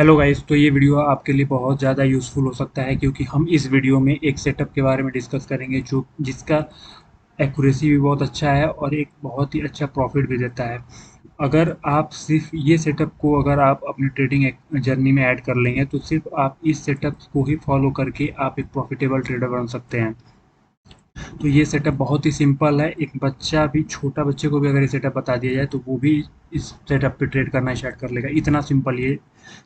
Hello guys, तो ये video आपके लिए बहुत ज़्यादा यूज़फुल हो सकता है क्योंकि हम इस वीडियो में एक सेटअप के बारे में डिस्कस करेंगे जो जिसका एक्यूरेसी भी बहुत अच्छा है और एक बहुत ही अच्छा प्रॉफिट भी देता है। अगर आप सिर्फ ये सेटअप को अगर आप अपनी ट्रेडिंग जर्नी में ऐड कर लेंगे तो सिर्फ आप इस सेटअप को ही फॉलो करके आप एक प्रॉफिटेबल ट्रेडर बन सकते हैं। तो ये सेटअप बहुत ही सिंपल है। एक बच्चा भी, छोटा बच्चे को भी अगर ये सेटअप बता दिया जाए तो वो भी इस सेटअप पे ट्रेड करना स्टार्ट कर लेगा। इतना सिंपल ये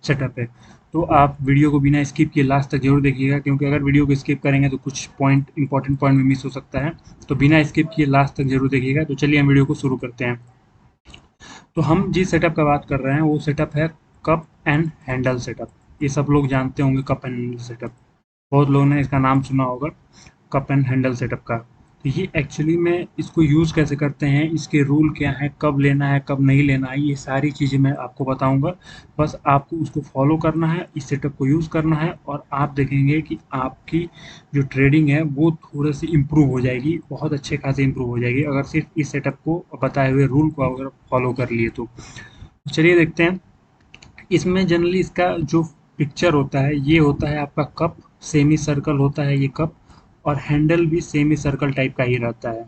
सेटअप है। तो आप वीडियो को बिना स्किप किए लास्ट तक जरूर देखिएगा क्योंकि अगर वीडियो को स्किप करेंगे तो कुछ पॉइंट, इंपॉर्टेंट पॉइंट भी मिस हो सकता है। तो बिना स्किप किए लास्ट तक जरूर देखिएगा। तो चलिए हम वीडियो को शुरू करते हैं। तो हम जिस सेटअप का बात कर रहे हैं वो सेटअप है कप एंड हैंडल सेटअप। ये सब लोग जानते होंगे कप एंड हैंडल सेटअप। बहुत लोगों ने इसका नाम सुना होगा, कप एंड हैंडल सेटअप का। तो ये एक्चुअली में इसको यूज़ कैसे करते हैं, इसके रूल क्या है, कब लेना है कब नहीं लेना है, ये सारी चीज़ें मैं आपको बताऊंगा। बस आपको उसको फॉलो करना है, इस सेटअप को यूज़ करना है और आप देखेंगे कि आपकी जो ट्रेडिंग है वो थोड़ी सी इम्प्रूव हो जाएगी, बहुत अच्छे खासे इम्प्रूव हो जाएगी अगर सिर्फ इस सेटअप को, बताए हुए रूल को अगर फॉलो कर लिए तो। चलिए देखते हैं। इसमें जनरली इसका जो पिक्चर होता है ये होता है आपका कप, सेमी सर्कल होता है ये कप, और हैंडल भी सेमी सर्कल टाइप का ही रहता है।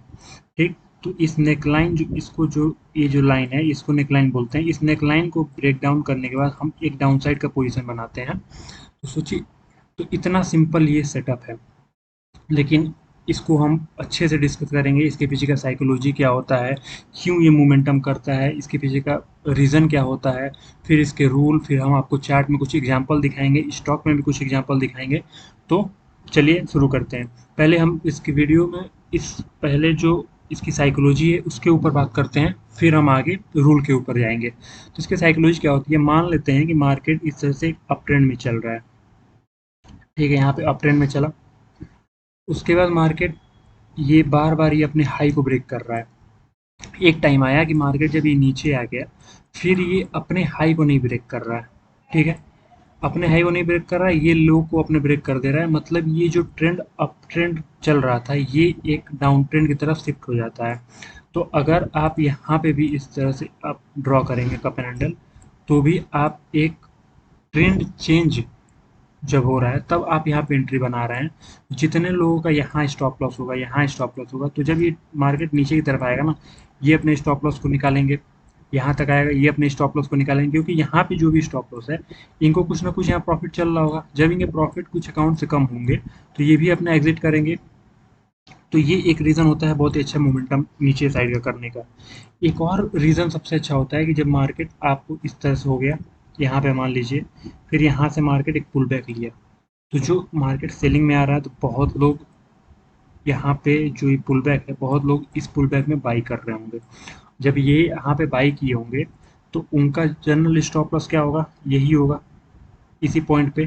ठीक। तो इस नेकलाइन जो इसको जो ये जो लाइन है इसको नेकलाइन बोलते हैं। इस नेकलाइन को ब्रेक डाउन करने के बाद हम एक डाउन साइड का पोजीशन बनाते हैं। तो सोचिए, तो इतना सिंपल ये सेटअप है। लेकिन इसको हम अच्छे से डिस्कस करेंगे, इसके पीछे का साइकोलॉजी क्या होता है, क्यों ये मोमेंटम करता है, इसके पीछे का रीज़न क्या होता है, फिर इसके रूल, फिर हम आपको चार्ट में कुछ एग्जांपल दिखाएंगे, स्टॉक में भी कुछ एग्जांपल दिखाएंगे। तो चलिए शुरू करते हैं। पहले हम इसकी वीडियो में इस पहले जो इसकी साइकोलॉजी है उसके ऊपर बात करते हैं, फिर हम आगे रूल के ऊपर जाएंगे। तो इसकी साइकोलॉजी क्या होती है, मान लेते हैं कि मार्केट इस तरह से अप ट्रेंड में चल रहा है। ठीक है, यहाँ पे अप ट्रेंड में चला, उसके बाद मार्केट ये बार बार ये अपने हाई को ब्रेक कर रहा है। एक टाइम आया कि मार्केट जब ये नीचे आ गया, फिर ये अपने हाई को नहीं ब्रेक कर रहा है। ठीक है, अपने हाई को नहीं ब्रेक कर रहा है, ये लो को अपने ब्रेक कर दे रहा है। मतलब ये जो ट्रेंड अप ट्रेंड चल रहा था ये एक डाउन ट्रेंड की तरफ शिफ्ट हो जाता है। तो अगर आप यहाँ पे भी इस तरह से आप ड्रॉ करेंगे कप एंड हैंडल, तो भी आप एक ट्रेंड चेंज जब हो रहा है तब आप यहाँ पे एंट्री बना रहे हैं। जितने लोगों का यहाँ स्टॉप लॉस होगा, यहाँ स्टॉप लॉस होगा, तो जब ये मार्केट नीचे की तरफ आएगा ना, ये अपने स्टॉप लॉस को निकालेंगे। यहाँ तक आएगा, ये अपने स्टॉप लॉस को निकालेंगे क्योंकि यहाँ पे जो भी स्टॉप लॉस है इनको कुछ ना कुछ यहाँ प्रॉफिट चल रहा होगा। जब इनके प्रॉफिट कुछ अकाउंट से कम होंगे तो ये भी अपना एग्जिट करेंगे। तो ये एक रीज़न होता है बहुत ही अच्छा मोमेंटम नीचे साइड का करने का। एक और रीज़न सबसे अच्छा होता है कि जब मार्केट आपको इस तरह से हो गया, यहाँ पे मान लीजिए, फिर यहाँ से मार्केट एक पुल बैक लिया, तो जो मार्केट सेलिंग में आ रहा है तो बहुत लोग यहाँ पे जो ये पुल बैक है, बहुत लोग इस पुल बैक में बाई कर रहे होंगे। जब ये यहाँ पे बाई किए होंगे तो उनका जनरल स्टॉप लॉस क्या होगा, यही होगा, इसी पॉइंट पे।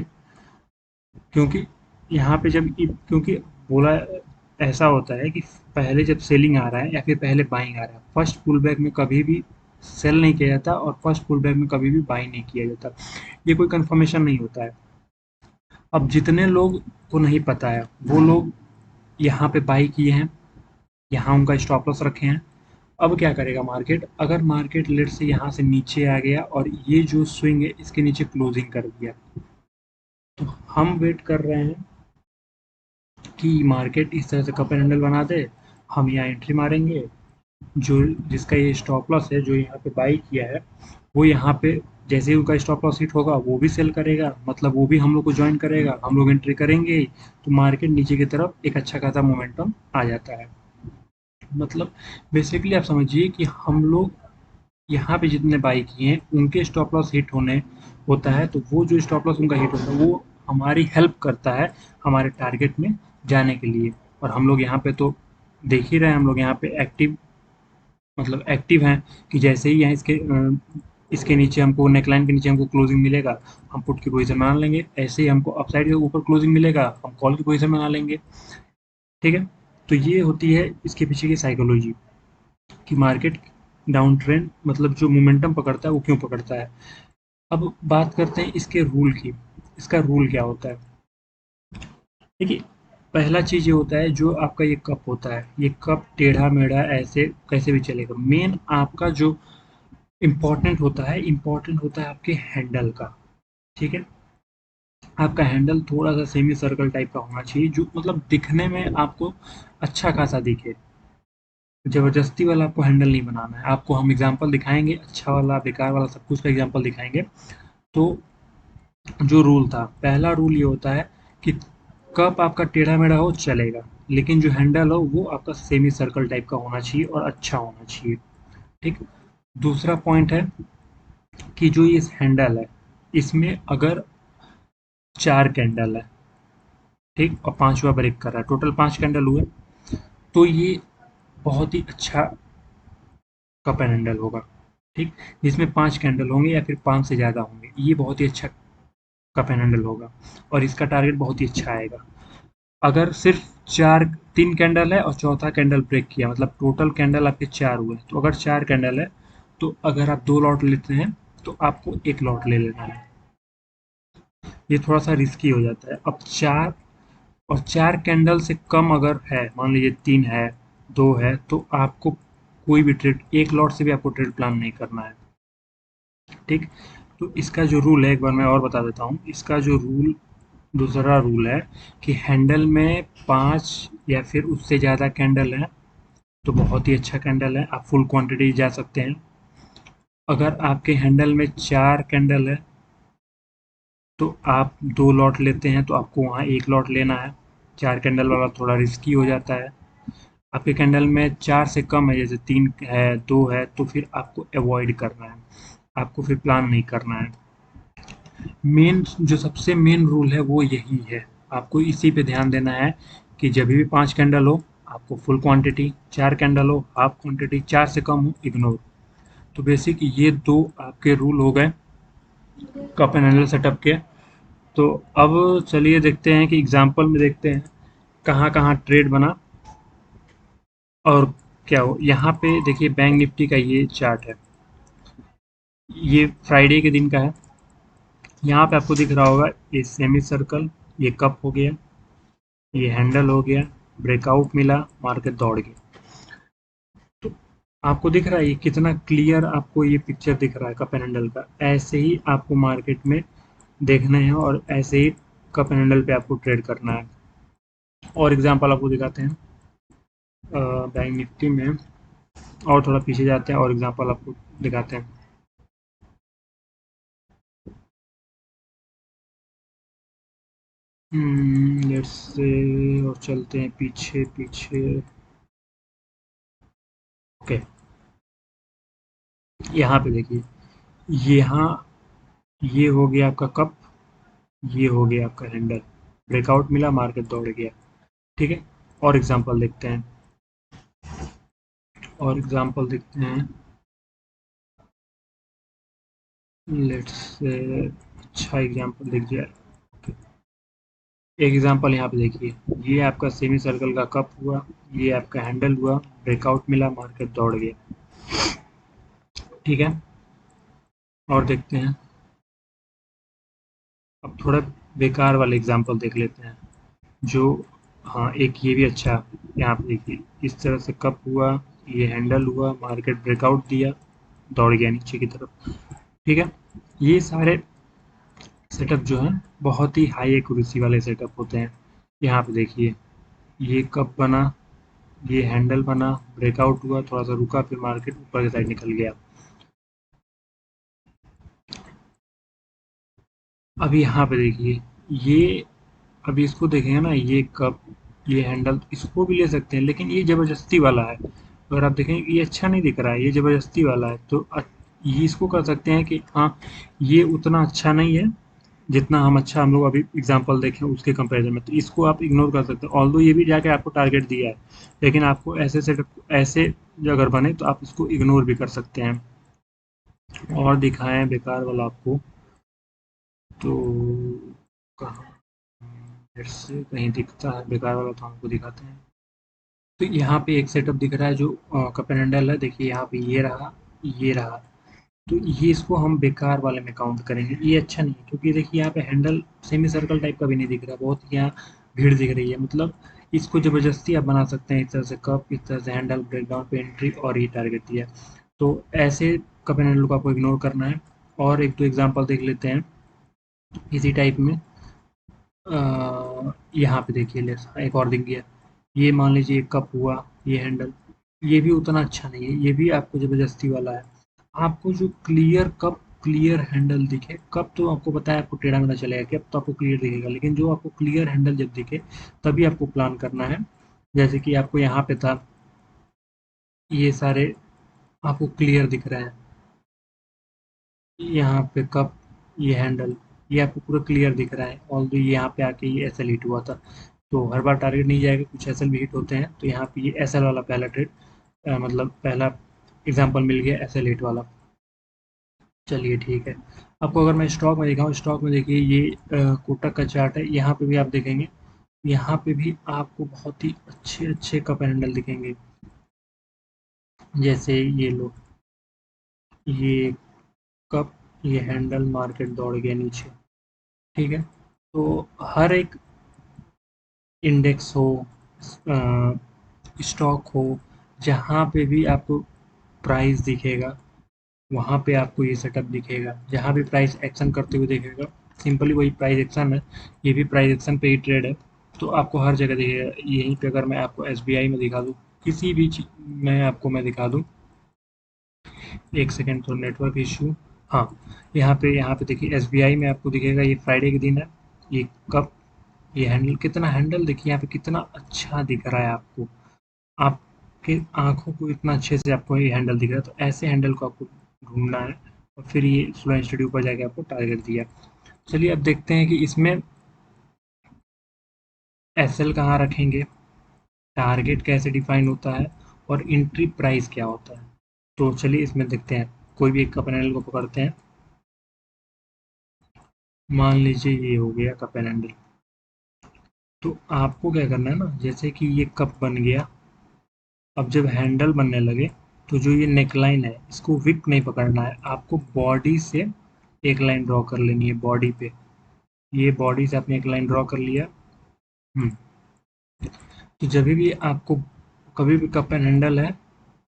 क्योंकि यहाँ पे जब क्योंकि बोला ऐसा होता है कि पहले जब सेलिंग आ रहा है या फिर पहले बाइंग आ रहा है, फर्स्ट पुल बैक में कभी भी सेल नहीं किया जाता और फर्स्ट पुल बैक में कभी भी बाई नहीं किया जाता। ये कोई कंफर्मेशन नहीं होता है। अब जितने लोग को नहीं पता है वो लोग यहाँ पे बाई किए हैं, यहाँ उनका स्टॉप लॉस रखे हैं। अब क्या करेगा मार्केट, अगर मार्केट लेट से यहाँ से नीचे आ गया और ये जो स्विंग है इसके नीचे क्लोजिंग कर दिया, तो हम वेट कर रहे हैं कि मार्केट इस तरह से कप एंड हैंडल बना दे, हम यहाँ एंट्री मारेंगे। जो जिसका ये स्टॉप लॉस है, जो यहाँ पे बाई किया है, वो यहाँ पे जैसे ही उनका स्टॉप लॉस हिट होगा वो भी सेल करेगा, मतलब वो भी हम लोग को ज्वाइन करेगा, हम लोग एंट्री करेंगे ही। तो मार्केट नीचे की तरफ एक अच्छा खासा मोमेंटम आ जाता है। मतलब बेसिकली आप समझिए कि हम लोग यहाँ पे जितने बाई किए हैं उनके स्टॉप लॉस हिट होने होता है, तो वो जो स्टॉप लॉस उनका हिट होता है वो हमारी हेल्प करता है हमारे टारगेट में जाने के लिए। और हम लोग यहाँ पे तो देख ही रहे हैं, हम लोग यहाँ पे एक्टिव, मतलब एक्टिव हैं कि जैसे ही यहाँ इसके नीचे हमको, नेकलाइन के नीचे हमको क्लोजिंग मिलेगा, हम पुट की पोजीशन बना लेंगे। ऐसे ही हमको अपसाइड के ऊपर क्लोजिंग मिलेगा, हम कॉल की पोजीशन बना लेंगे। ठीक है। तो ये होती है इसके पीछे की साइकोलॉजी कि मार्केट डाउन ट्रेंड, मतलब जो मोमेंटम पकड़ता है वो क्यों पकड़ता है। अब बात करते हैं इसके रूल की। इसका रूल क्या होता है, देखिए, पहला चीज़ ये होता है, जो आपका ये कप होता है, ये कप टेढ़ा मेढ़ा ऐसे कैसे भी चलेगा। मेन आपका जो इम्पोर्टेंट होता है, इम्पोर्टेंट होता है आपके हैंडल का। ठीक है। आपका हैंडल थोड़ा सा सेमी सर्कल टाइप का होना चाहिए, जो मतलब दिखने में आपको अच्छा खासा दिखे। जबरदस्ती वाला आपको हैंडल नहीं बनाना है। आपको हम एग्जांपल दिखाएंगे, अच्छा वाला बेकार वाला सब कुछ का एग्जांपल दिखाएंगे। तो जो रूल था, पहला रूल ये होता है कि कप आपका टेढ़ा मेढ़ा हो चलेगा, लेकिन जो हैंडल हो वो आपका सेमी सर्कल टाइप का होना चाहिए और अच्छा होना चाहिए। ठीक। दूसरा पॉइंट है कि जो ये हैंडल है, इसमें अगर 4 कैंडल है, ठीक, और पांचवा ब्रेक कर रहा है, टोटल 5 कैंडल हुए, तो ये बहुत ही अच्छा कप एंड हैंडल होगा। ठीक। जिसमें 5 कैंडल होंगे या फिर 5 से ज़्यादा होंगे, ये बहुत ही अच्छा कप एंड हैंडल होगा और इसका टारगेट बहुत ही अच्छा आएगा। अगर सिर्फ 3 कैंडल है और चौथा कैंडल ब्रेक किया, मतलब टोटल कैंडल आपके 4 हुए, तो अगर 4 कैंडल है तो अगर आप 2 लॉट लेते हैं तो आपको 1 लॉट ले लेना है। ये थोड़ा सा रिस्की हो जाता है। अब 4 कैंडल से कम अगर है, मान लीजिए 3 है, 2 है, तो आपको कोई भी ट्रेड, 1 लॉट से भी आपको ट्रेड प्लान नहीं करना है। ठीक। तो इसका जो रूल है, एक बार मैं और बता देता हूँ। इसका जो रूल, दूसरा रूल है कि हैंडल में 5 या फिर उससे ज़्यादा कैंडल है तो बहुत ही अच्छा कैंडल है, आप फुल क्वांटिटी जा सकते हैं। अगर आपके हैंडल में 4 कैंडल है तो आप 2 लॉट लेते हैं तो आपको वहाँ 1 लॉट लेना है। 4 कैंडल वाला थोड़ा रिस्की हो जाता है। आपके कैंडल में 4 से कम है, जैसे 3 है, 2 है, तो फिर आपको अवॉइड करना है, आपको फिर प्लान नहीं करना है। मेन जो सबसे मेन रूल है वो यही है, आपको इसी पे ध्यान देना है कि जब भी 5 कैंडल हो आपको फुल क्वांटिटी, 4 कैंडल हो हाफ क्वांटिटी, 4 से कम हो इग्नोर। तो बेसिक ये दो आपके रूल हो गए कप एंड हैंडल सेटअप के। तो अब चलिए देखते हैं कि एग्जांपल में देखते हैं कहाँ कहाँ ट्रेड बना और क्या हो। यहाँ पे देखिए बैंक निफ्टी का ये चार्ट है, ये फ्राइडे के दिन का है। यहाँ पे आपको दिख रहा होगा ये सेमी सर्कल, ये कप हो गया, ये हैंडल हो गया, ब्रेकआउट मिला, मार्केट दौड़ गई। तो आपको दिख रहा है ये कितना क्लियर आपको ये पिक्चर दिख रहा है कप एंड हैंडल का। ऐसे ही आपको मार्केट में देखना है और ऐसे ही कप एंड हैंडल पे आपको ट्रेड करना है। और एग्जांपल आपको दिखाते हैं बैंक निफ्टी में, और थोड़ा पीछे जाते हैं और एग्जांपल आपको दिखाते हैं। लेट्स से, और चलते हैं पीछे पीछे। ओके, यहाँ पे देखिए, यहाँ ये हो गया आपका कप, ये हो गया आपका हैंडल, ब्रेकआउट मिला, मार्केट दौड़ गया। ठीक है। और एग्जांपल देखते हैं, और एग्जांपल देखते हैं। लेट्स अच्छा एग्जांपल देख जाए। एक एग्जांपल यहाँ पे देखिए, ये आपका सेमी सर्कल का कप हुआ, ये आपका हैंडल हुआ, ब्रेकआउट मिला, मार्केट दौड़ गया। ठीक है। और देखते हैं, अब थोड़ा बेकार वाले एग्जांपल देख लेते हैं जो, हाँ एक ये भी अच्छा। यहाँ पे देखिए इस तरह से कप हुआ, ये हैंडल हुआ, मार्केट ब्रेकआउट दिया, दौड़ गया नीचे की तरफ। ठीक है। ये सारे सेटअप जो हैं बहुत ही हाई एक्यूरेसी वाले सेटअप होते हैं। यहाँ पे देखिए, ये कप बना, ये हैंडल बना, ब्रेकआउट हुआ, थोड़ा सा रुका, फिर मार्केट ऊपर की साइड निकल गया। अब यहाँ पे देखिए, ये अभी इसको देखेंगे ना, ये कप, ये हैंडल, इसको भी ले सकते हैं, लेकिन ये ज़बरदस्ती वाला है। अगर आप देखें ये अच्छा नहीं दिख रहा है, ये ज़बरदस्ती वाला है, तो ये इसको कर सकते हैं कि हाँ, ये उतना अच्छा नहीं है जितना हम लोग अभी एग्जांपल देखें उसके कंपैरिजन में, तो इसको आप इग्नोर कर सकते हैं। ऑल्दो ये भी जाके आपको टारगेट दिया है, लेकिन आपको ऐसे सेटअप, ऐसे अगर बने तो आप इसको इग्नोर भी कर सकते हैं। और दिखाएं बेकार वाला आपको, तो कहाँ, फिर से कहीं दिखता है बेकार वाला तो हमको दिखाते हैं। तो यहाँ पे एक सेटअप दिख रहा है जो कप एंड हैंडल है, देखिए यहाँ पे ये रहा, ये रहा। तो ये इसको हम बेकार वाले में काउंट करेंगे, ये अच्छा नहीं है, क्योंकि देखिए यहाँ पे हैंडल सेमी सर्कल टाइप का भी नहीं दिख रहा, बहुत यहाँ भीड़ दिख रही है। मतलब इसको ज़बरदस्ती आप बना सकते हैं, इस तरह से कप, इस तरह से हैंडल, ब्रेकडाउन पे एंट्री और ये टारगेट दिया। तो ऐसे कप एंड हैंडल को आपको इग्नोर करना है। और एक दो एग्जांपल देख लेते हैं। इसी टाइप में यहाँ पे देखिए लेट्स एक और दिख गया। ये मान लीजिए एक कप हुआ, ये हैंडल, ये भी उतना अच्छा नहीं है, ये भी आपको ज़बरदस्ती वाला है। आपको जो क्लियर कप, क्लियर हैंडल दिखे, कप तो आपको पता है आपको टेढ़ा मेढ़ा चलेगा, कप तो आपको क्लियर दिखेगा, लेकिन जो आपको क्लियर हैंडल जब दिखे तभी आपको प्लान करना है। जैसे कि आपको यहाँ पे था, ये सारे आपको क्लियर दिख रहा है, यहाँ पे कप, ये हैंडल, ये आपको पूरा क्लियर दिख रहा है। ऑल्दो यहाँ पे आके ये एसएल हिट हुआ था, तो हर बार टारगेट नहीं जाएगा, कुछ एसएल भी हिट होते हैं, तो यहाँ पे ये एसएल वाला पहला ट्रेड, मतलब पहला एग्जांपल मिल गया एसएल हिट वाला। चलिए ठीक है। आपको अगर मैं स्टॉक में दिखाऊँ, स्टॉक में देखिए ये कोटक का चार्ट है, यहाँ पे भी आप देखेंगे, यहाँ पे भी आपको बहुत ही अच्छे अच्छे कप हैंडल दिखेंगे। जैसे ये लो, ये कप, ये हैंडल, मार्केट दौड़ गया नीचे, ठीक है। तो हर एक इंडेक्स हो, स्टॉक हो, जहाँ पे भी आपको प्राइस दिखेगा, वहाँ पे आपको ये सेटअप दिखेगा। जहाँ भी प्राइस एक्शन करते हुए दिखेगा, सिंपली वही प्राइस एक्शन है, ये भी प्राइस एक्शन पे ही ट्रेड है, तो आपको हर जगह दिखेगा। यहीं पे अगर मैं आपको एसबीआई में दिखा दूँ, किसी भी चीज में आपको मैं दिखा दूँ, एक सेकेंड, तो नेटवर्क इशू। हाँ, यहाँ पे देखिए एसबीआई में आपको दिखेगा, ये फ्राइडे के दिन है, ये कब, ये हैंडल, कितना हैंडल देखिए यहाँ पे कितना अच्छा दिख रहा है आपको, आपके आंखों को इतना अच्छे से आपको ये हैंडल दिख रहा है। तो ऐसे हैंडल को आपको ढूंढना है, और फिर ये स्लो एंड स्टडी ऊपर जाके आपको टारगेट दिया। चलिए अब देखते हैं कि इसमें एसएल कहाँ रखेंगे, टारगेट कैसे डिफाइन होता है, और एंट्री प्राइस क्या होता है। तो चलिए इसमें देखते हैं, कोई भी एक कप हैंडल को पकड़ते हैं। मान लीजिए ये हो गया कप हैंडल, तो आपको क्या करना है ना, जैसे कि ये कप बन गया, अब जब हैंडल बनने लगे, तो जो ये नेकलाइन है इसको विक नहीं पकड़ना है, आपको बॉडी से एक लाइन ड्रॉ कर लेनी है, बॉडी पे, ये बॉडी से आपने एक लाइन ड्रॉ कर लिया। हम्म, तो जब भी आपको कभी भी कप एंड हैंडल है,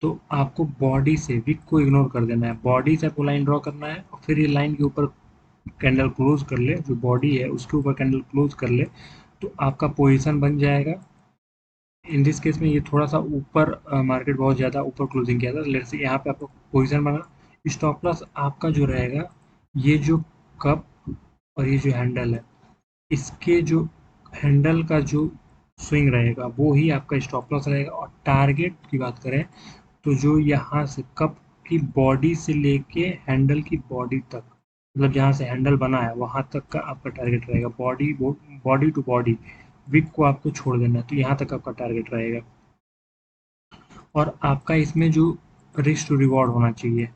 तो आपको बॉडी से विक को इग्नोर कर देना है, बॉडी से आपको लाइन ड्रॉ करना है, और फिर ये लाइन के ऊपर कैंडल क्लोज कर ले, जो बॉडी है उसके ऊपर कैंडल क्लोज कर ले, तो आपका पोजीशन बन जाएगा। इन दिस केस में ये थोड़ा सा ऊपर, मार्केट बहुत ज़्यादा ऊपर क्लोजिंग किया था, लेट्स से यहाँ पे आपको पोजीशन बना, स्टॉप लॉस आपका जो रहेगा, ये जो कप और ये जो हैंडल है, इसके जो हैंडल का जो स्विंग रहेगा वो ही आपका स्टॉप लॉस रहेगा। और टारगेट की बात करें, तो जो यहाँ से कप की बॉडी से लेके हैंडल की बॉडी तक, मतलब जहाँ से हैंडल बना है वहाँ तक का आपका टारगेट रहेगा, बॉडी टू बॉडी, विक को आपको छोड़ देना है, तो यहाँ तक आपका टारगेट रहेगा। और आपका इसमें जो रिस्क टू रिवॉर्ड होना चाहिए,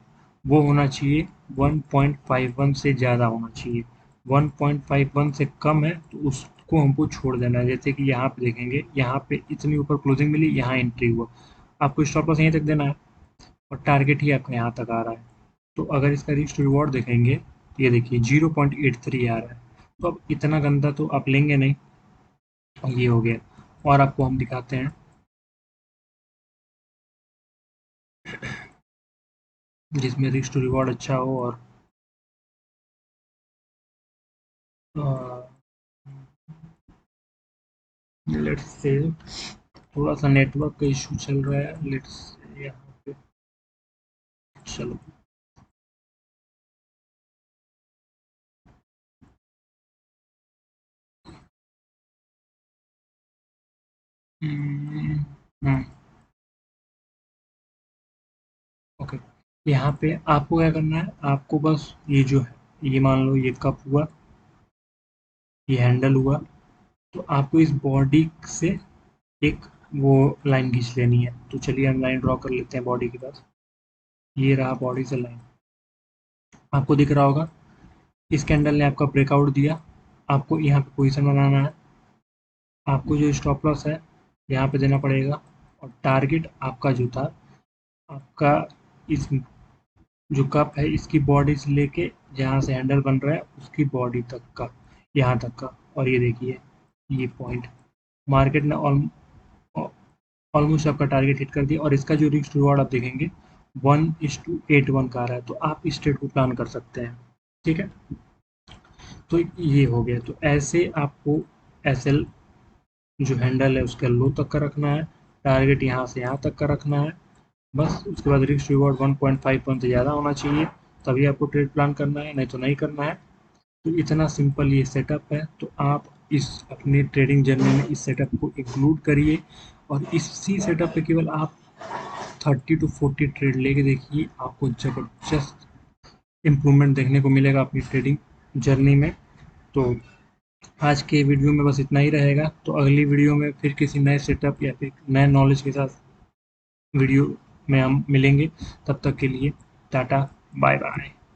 वो होना चाहिए 1.51 से ज़्यादा होना चाहिए। 1.51 से कम है तो उसको हमको छोड़ देना है। जैसे कि यहाँ पे देखेंगे, यहाँ पे इतनी ऊपर क्लोजिंग मिली, यहाँ एंट्री हुआ, आपको स्टॉप लॉस यहीं तक देना है, और टारगेट ही आपका यहाँ तक आ रहा है। तो अगर इसका रिस्क टू रिवॉर्ड देखेंगे, तो ये देखिए 0.83 आ रहा है, तो अब इतना गंदा तो आप लेंगे नहीं। ये हो गया। और आपको हम दिखाते हैं जिसमें रिस्क टू रिवॉर्ड अच्छा हो, और लेट्स से थोड़ा सा नेटवर्क का इशू चल रहा है, लेट्स यहाँ पे, चलो। हम्म, हम्म, ओके। यहाँ पे आपको क्या करना है, आपको बस ये जो है, ये मान लो ये कप हुआ, ये हैंडल हुआ, तो आपको इस बॉडी से एक वो लाइन खींच लेनी है। तो चलिए हम लाइन ड्रॉ कर लेते हैं बॉडी के पास, ये रहा बॉडी से लाइन, आपको दिख रहा होगा, इस कैंडल ने आपका ब्रेकआउट दिया, आपको यहाँ पे पोजीशन बनाना है, आपको जो स्टॉप लॉस है यहाँ पे देना पड़ेगा, और टारगेट आपका जो था, आपका इस जो कप है इसकी बॉडी से लेके जहाँ से हैंडल बन रहा है उसकी बॉडी तक का, यहाँ तक का। और ये देखिए, ये पॉइंट मार्केट ने ऑलमोस्ट आपका टारगेट हिट कर दिया, और इसका जो रिस्क रिवॉर्ड आप देखेंगे 1:81 का आ रहा है, तो आप इस ट्रेड को प्लान कर सकते हैं। ठीक है, तो ये हो गया। तो ऐसे आपको एसएल जो हैंडल है उसका लो तक का रखना है, टारगेट यहाँ से यहाँ तक का रखना है बस। उसके बाद रिस्क रिवॉर्ड 1.5 पॉइंट से ज़्यादा होना चाहिए, तभी आपको ट्रेड प्लान करना है, नहीं तो नहीं करना है। तो इतना सिंपल ये सेटअप है। तो आप इस अपने ट्रेडिंग जर्नी में इस सेटअप को इंक्लूड करिए, और इसी सेटअप पे केवल आप 30 टू 40 ट्रेड लेके देखिए, आपको ज़बरदस्त इम्प्रूवमेंट देखने को मिलेगा अपनी ट्रेडिंग जर्नी में। तो आज के वीडियो में बस इतना ही रहेगा। तो अगली वीडियो में फिर किसी नए सेटअप या फिर नए नॉलेज के साथ वीडियो में हम मिलेंगे। तब तक के लिए टाटा, बाय बाय।